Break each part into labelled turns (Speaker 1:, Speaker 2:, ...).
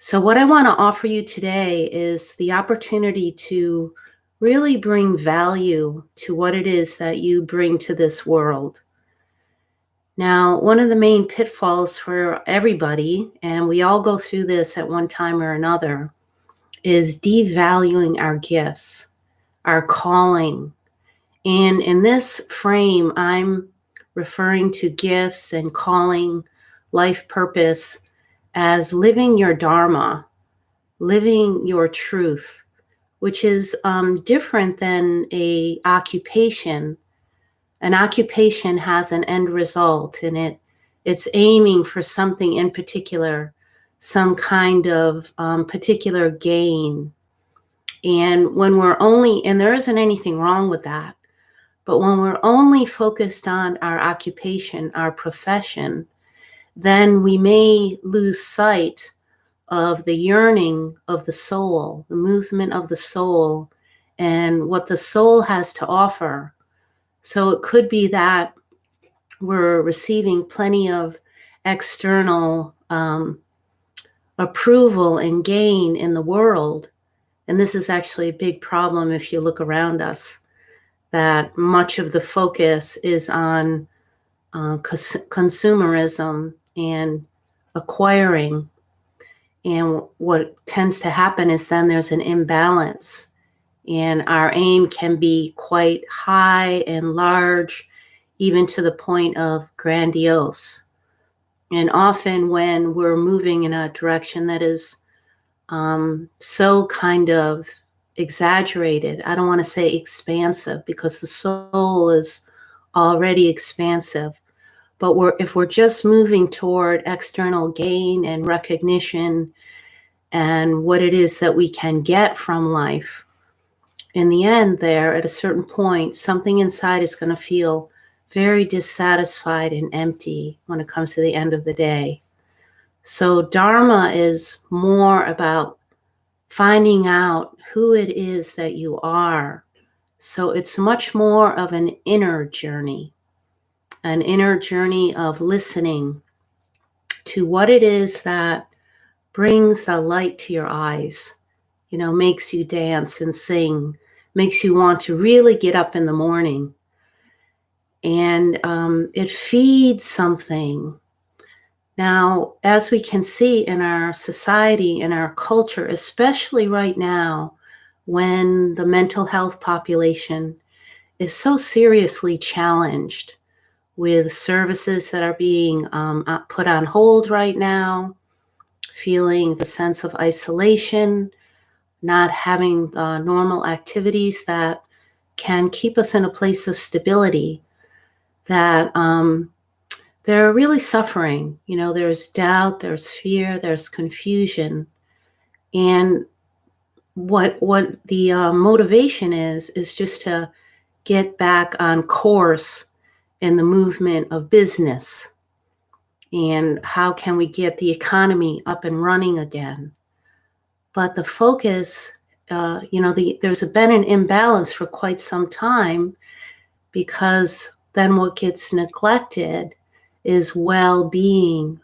Speaker 1: So, what I want to offer you today is the opportunity to really bring value to what it is that you bring to this world. Now, one of the main pitfalls for everybody, and we all go through this at one time or another, is devaluing our gifts, our calling. And in this frame, I'm referring to gifts and calling, life purpose as living your Dharma, living your truth, which is different than a occupation. An occupation has an end result, and it's aiming for something in particular, some kind of particular gain. And when we're only, and there isn't anything wrong with that, but when we're only focused on our occupation, our profession, then we may lose sight of the yearning of the soul, the movement of the soul, and what the soul has to offer. So it could be that we're receiving plenty of external approval and gain in the world. And this is actually a big problem if you look around us, that much of the focus is on consumerism and acquiring. And what tends to happen is then there's an imbalance, and our aim can be quite high and large, even to the point of grandiose. And often when we're moving in a direction that is so kind of exaggerated, I don't want to say expansive because the soul is already expansive, but if we're just moving toward external gain and recognition and what it is that we can get from life, in the end there, at a certain point, something inside is going to feel very dissatisfied and empty when it comes to the end of the day. So Dharma is more about finding out who it is that you are. So it's much more of an inner journey of listening to what it is that brings the light to your eyes, makes you dance and sing, makes you want to really get up in the morning. And it feeds something. Now, as we can see in our society, in our culture, especially right now, when the mental health population is so seriously challenged with services that are being put on hold right now, feeling the sense of isolation, not having the normal activities that can keep us in a place of stability, that they're really suffering. There's doubt, there's fear, there's confusion. And what the motivation is just to get back on course in the movement of business. And how can we get the economy up and running again? But the focus, there's been an imbalance for quite some time, because then what gets neglected is well-being,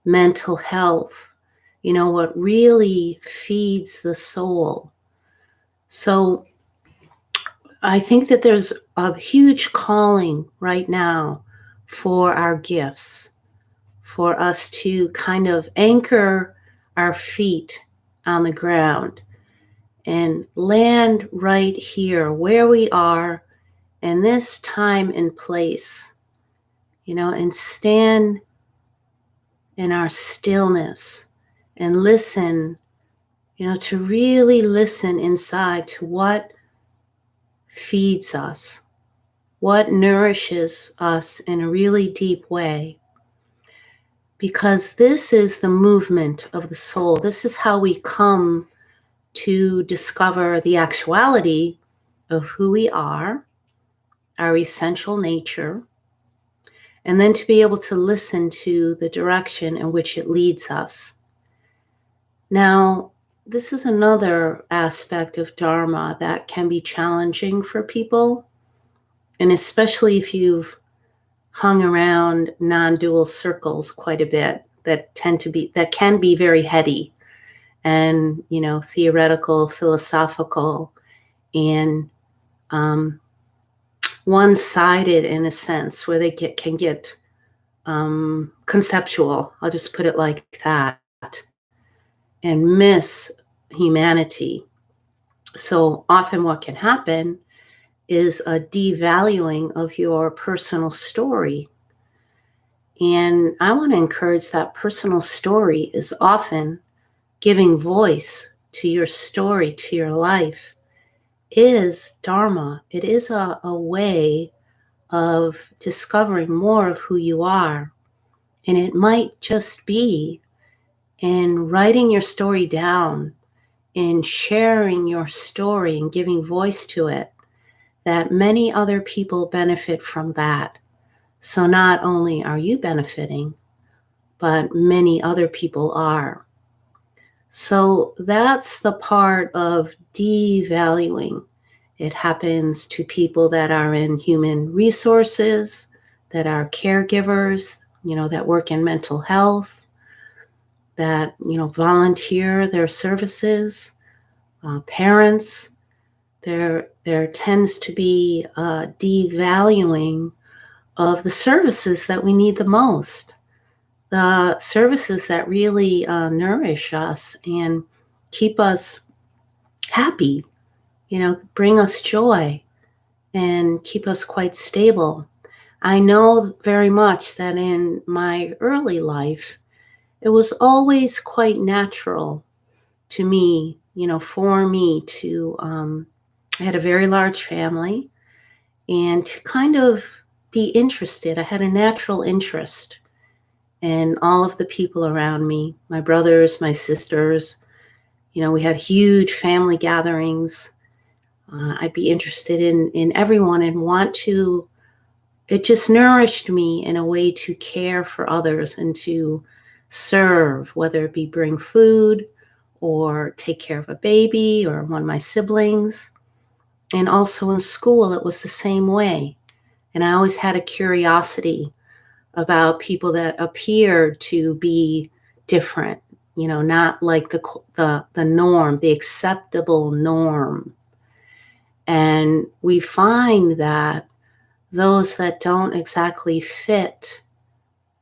Speaker 1: mental health, what really feeds the soul. So I think that there's a huge calling right now for our gifts, for us to kind of anchor our feet on the ground and land right here where we are in this time and place, and stand in our stillness and listen, to really listen inside to what feeds us, what nourishes us in a really deep way. Because this is the movement of the soul. This is how we come to discover the actuality of who we are, our essential nature, and then to be able to listen to the direction in which it leads us. Now, this is another aspect of Dharma that can be challenging for people, and especially if you've hung around non-dual circles quite a bit that can be very heady and, theoretical, philosophical, and um, one-sided in a sense, where they can get conceptual. I'll just put it like that, and miss humanity. So often what can happen is a devaluing of your personal story. And I want to encourage that personal story is often giving voice to your story, to your life, is Dharma. It is a way of discovering more of who you are. And it might just be in writing your story down, in sharing your story and giving voice to it, that many other people benefit from that. So not only are you benefiting, but many other people are. So that's the part of devaluing. It happens to people that are in human resources, that are caregivers, that work in mental health, that, volunteer their services, parents. There tends to be a devaluing of the services that we need the most, the services that really nourish us and keep us happy, bring us joy and keep us quite stable. I know very much that in my early life, it was always quite natural to me, for me to, I had a very large family, and to kind of be interested. I had a natural interest in all of the people around me, my brothers, my sisters. We had huge family gatherings. I'd be interested in everyone and want to, it just nourished me in a way to care for others and to serve, whether it be bring food or take care of a baby or one of my siblings. And also in school, it was the same way. And I always had a curiosity about people that appeared to be different, not like the norm, the acceptable norm. And we find that those that don't exactly fit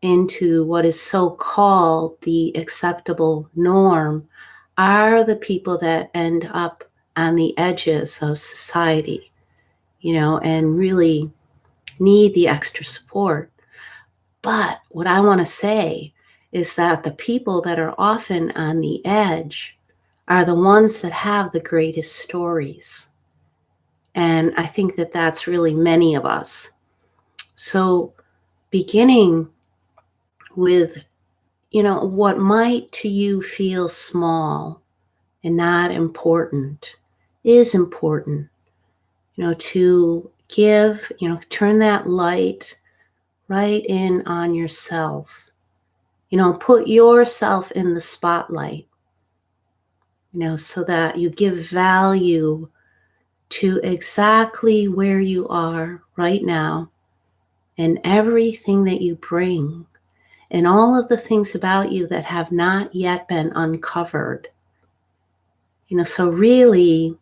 Speaker 1: into what is so-called the acceptable norm are the people that end up on the edges of society, and really need the extra support. But what I want to say is that the people that are often on the edge are the ones that have the greatest stories. And I think that that's really many of us. So beginning with, what might to you feel small and not important is important, to give, turn that light right in on yourself, put yourself in the spotlight, so that you give value to exactly where you are right now and everything that you bring and all of the things about you that have not yet been uncovered. So really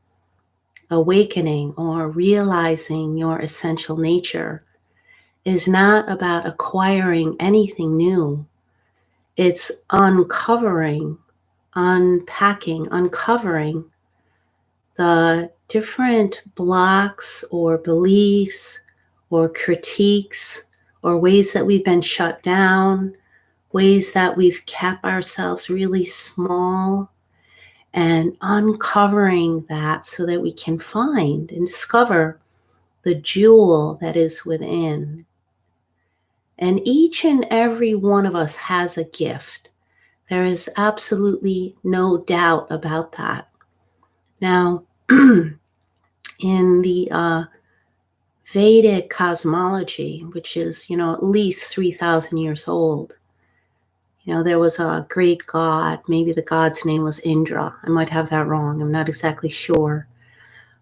Speaker 1: awakening or realizing your essential nature is not about acquiring anything new. It's uncovering, unpacking, uncovering the different blocks or beliefs or critiques or ways that we've been shut down, ways that we've kept ourselves really small, and uncovering that so that we can find and discover the jewel that is within. And each and every one of us has a gift. There is absolutely no doubt about that. Now, in the Vedic cosmology, which is, at least 3,000 years old, there was a great god. Maybe the god's name was Indra. I might have that wrong. I'm not exactly sure.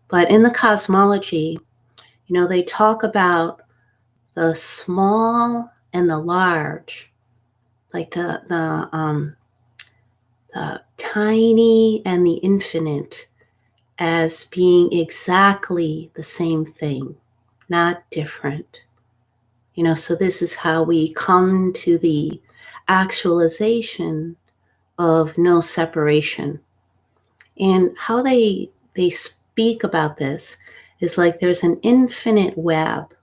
Speaker 1: But in the cosmology, they talk about the small and the large, like the the tiny and the infinite as being exactly the same thing, not different. So this is how we come to the actualization of no separation. And how they speak about this is like there's an infinite web,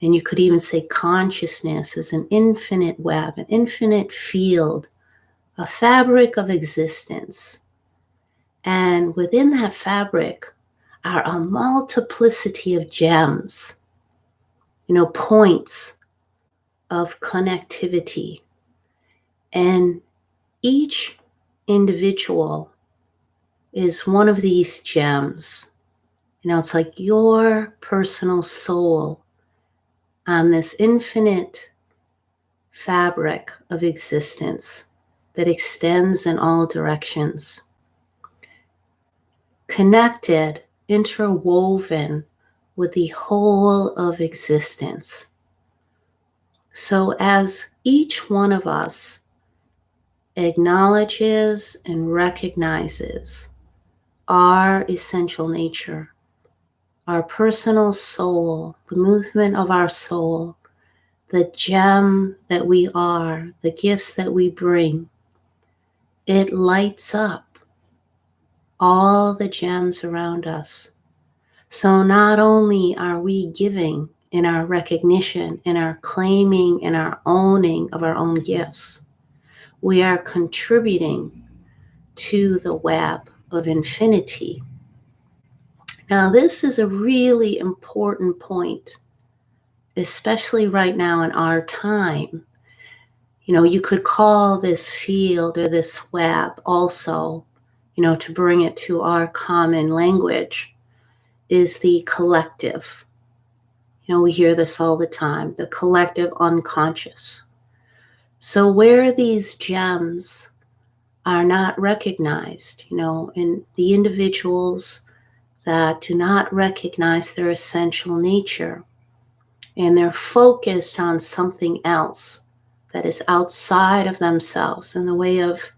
Speaker 1: and you could even say consciousness is an infinite web, an infinite field, a fabric of existence. And within that fabric are a multiplicity of gems, points of connectivity. And each individual is one of these gems. It's like your personal soul on this infinite fabric of existence that extends in all directions. Connected, interwoven with the whole of existence. So as each one of us acknowledges and recognizes our essential nature, our personal soul, the movement of our soul, the gem that we are, the gifts that we bring, it lights up all the gems around us. So not only are we giving in our recognition, in our claiming, in our owning of our own gifts, we are contributing to the web of infinity. Now, this is a really important point, especially right now in our time. You could call this field or this web also, to bring it to our common language, is the collective. We hear this all the time, the collective unconscious. So where these gems are not recognized, in the individuals that do not recognize their essential nature, and they're focused on something else that is outside of themselves in the way of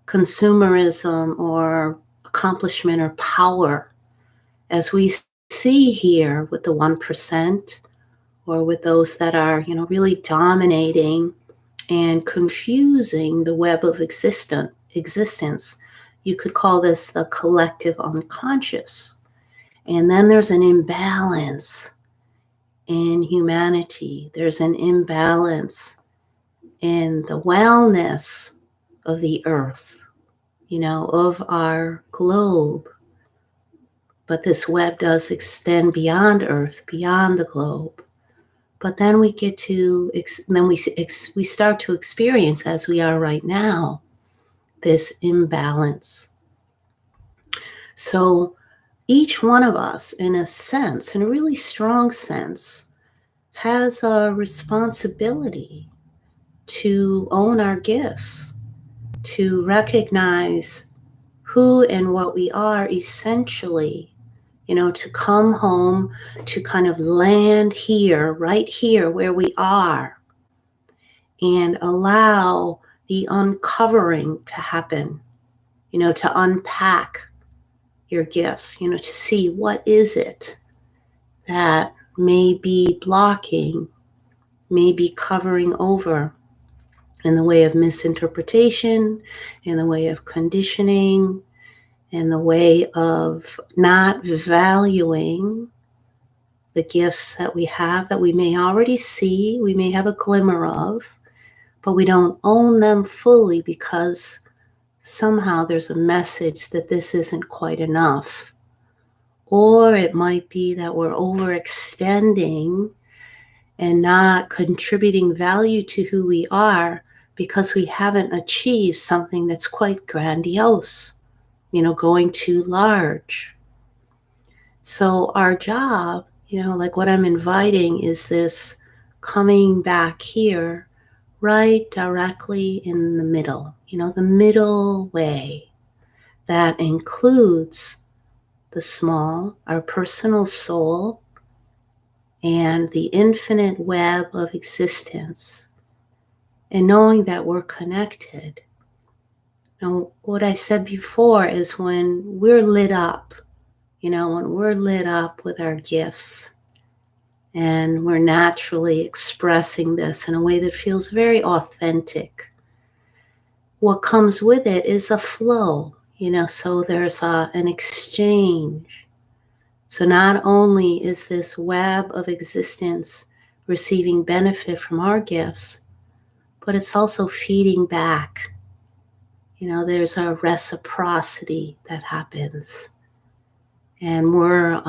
Speaker 1: consumerism or accomplishment or power, as we see here with the 1%, or with those that are, really dominating and confusing the web of existence. You could call this the collective unconscious. And then there's an imbalance in humanity. There's an imbalance in the wellness of the earth, of our globe. But this web does extend beyond earth, beyond the globe. But then we get to, we start to experience, as we are right now, this imbalance. So each one of us, in a sense, in a really strong sense, has a responsibility to own our gifts, to recognize who and what we are essentially, to come home, to kind of land here, right here where we are, and allow the uncovering to happen, to unpack your gifts, to see what is it that may be blocking, may be covering over in the way of misinterpretation, in the way of conditioning, in the way of not valuing the gifts that we have, that we may already see, we may have a glimmer of, but we don't own them fully because somehow there's a message that this isn't quite enough. Or it might be that we're overextending and not contributing value to who we are because we haven't achieved something that's quite grandiose, going too large. So our job, like what I'm inviting, is this coming back here, right directly in the middle, the middle way that includes the small, our personal soul, and the infinite web of existence. And knowing that we're connected, Now, what I said before is when we're lit up, when we're lit up with our gifts and we're naturally expressing this in a way that feels very authentic, what comes with it is a flow, so there's an exchange. So not only is this web of existence receiving benefit from our gifts, but it's also feeding back. There's a reciprocity that happens. And we're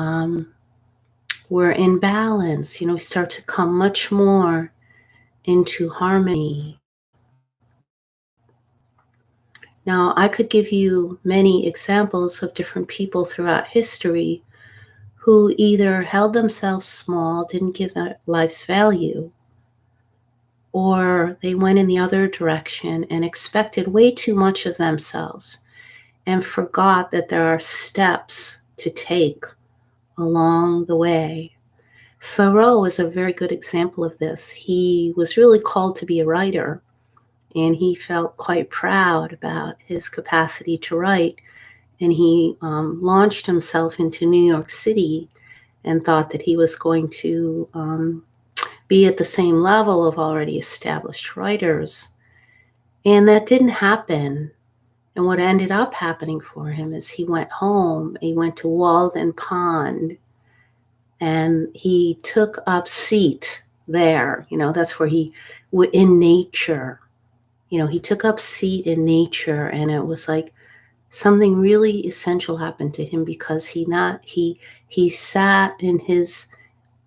Speaker 1: in balance. We start to come much more into harmony. Now, I could give you many examples of different people throughout history who either held themselves small, didn't give their life's value, or they went in the other direction and expected way too much of themselves and forgot that there are steps to take along the way. Thoreau is a very good example of this. He was really called to be a writer, and he felt quite proud about his capacity to write. And he launched himself into New York City and thought that he was going to be at the same level of already established writers. And that didn't happen. And what ended up happening for him is he went home, he went to Walden Pond, and he took up seat there. That's where in nature, he took up seat in nature, and it was like something really essential happened to him because he sat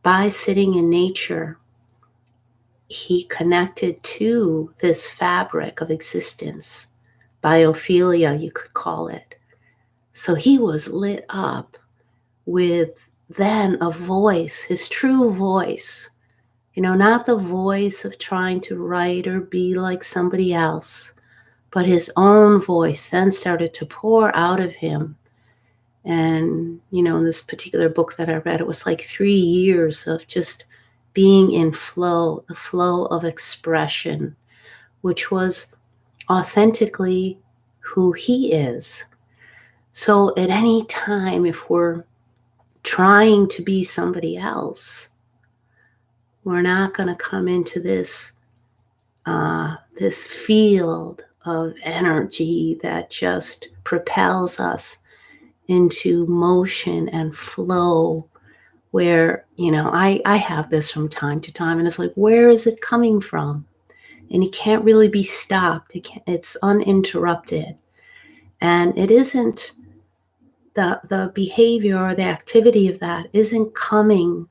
Speaker 1: by sitting in nature, he connected to this fabric of existence, biophilia, you could call it. So he was lit up with then a voice, his true voice, not the voice of trying to write or be like somebody else, but his own voice then started to pour out of him. And, in this particular book that I read, it was like 3 years of just being in flow, the flow of expression, which was authentically who he is. So at any time, if we're trying to be somebody else, we're not going to come into this field of energy that just propels us into motion and flow, where, I have this from time to time, and it's like, where is it coming from? And it can't really be stopped. It's uninterrupted. And it isn't the behavior or the activity of that isn't coming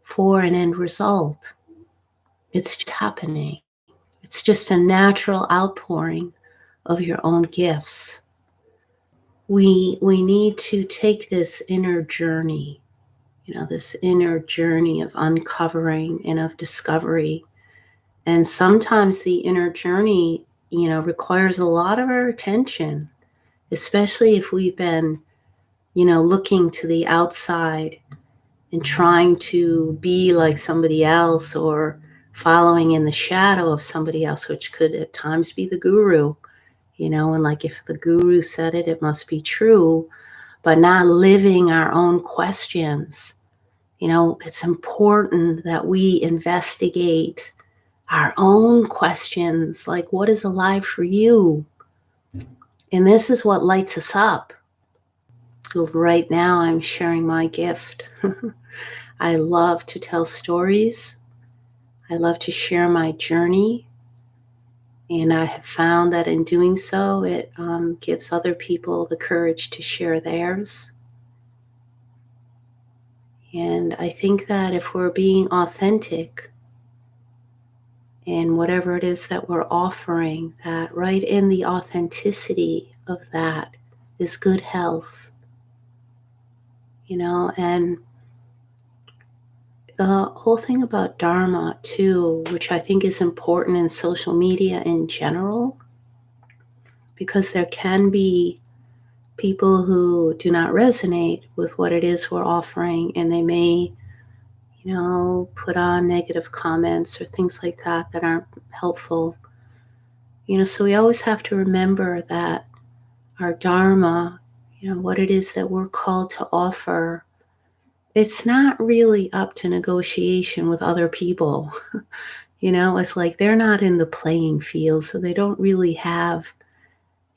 Speaker 1: for an end result. It's just happening. It's just a natural outpouring of your own gifts. We need to take this inner journey, this inner journey of uncovering and of discovery. And sometimes the inner journey, requires a lot of our attention, especially if we've been, looking to the outside and trying to be like somebody else, or following in the shadow of somebody else, which could at times be the guru, and like if the guru said it, it must be true, but not living our own questions. It's important that we investigate our own questions, like what is alive for you? And this is what lights us up. Right now, I'm sharing my gift. I love to tell stories. I love to share my journey. And I have found that in doing so, it gives other people the courage to share theirs. And I think that if we're being authentic in whatever it is that we're offering, that right in the authenticity of that is good health. And the whole thing about Dharma too, which I think is important in social media in general, because there can be people who do not resonate with what it is we're offering, and they may, put on negative comments or things like that that aren't helpful. So we always have to remember that our Dharma, what it is that we're called to offer, it's not really up to negotiation with other people. It's like they're not in the playing field, so they don't really have,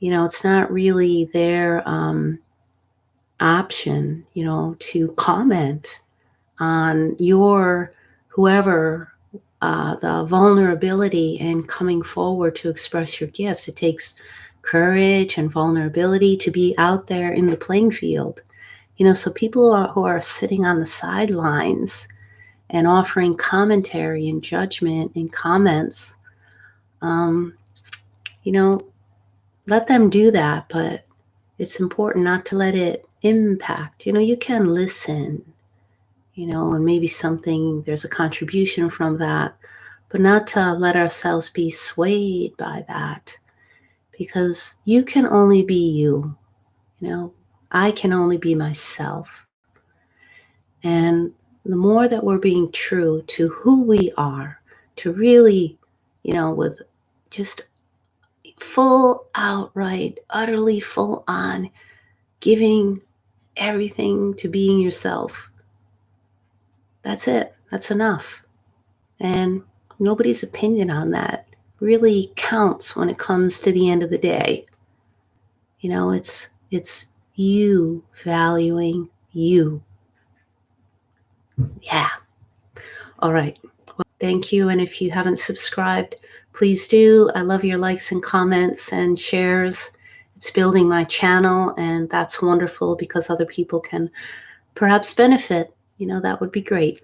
Speaker 1: it's not really their option, to comment on your, whoever, the vulnerability and coming forward to express your gifts. It takes courage and vulnerability to be out there in the playing field. So people who are sitting on the sidelines and offering commentary and judgment and comments, um, you know, let them do that, but it's important not to let it impact. You can listen, and maybe there's a contribution from that, but not to let ourselves be swayed by that, because you can only be you, I can only be myself. And the more that we're being true to who we are, to really, with just full outright, utterly full on giving everything to being yourself, that's it. That's enough. And nobody's opinion on that really counts when it comes to the end of the day. It's you valuing you. Yeah. All right. Well, thank you. And if you haven't subscribed, please do. I love your likes and comments and shares. It's building my channel, and that's wonderful because other people can perhaps benefit. That would be great.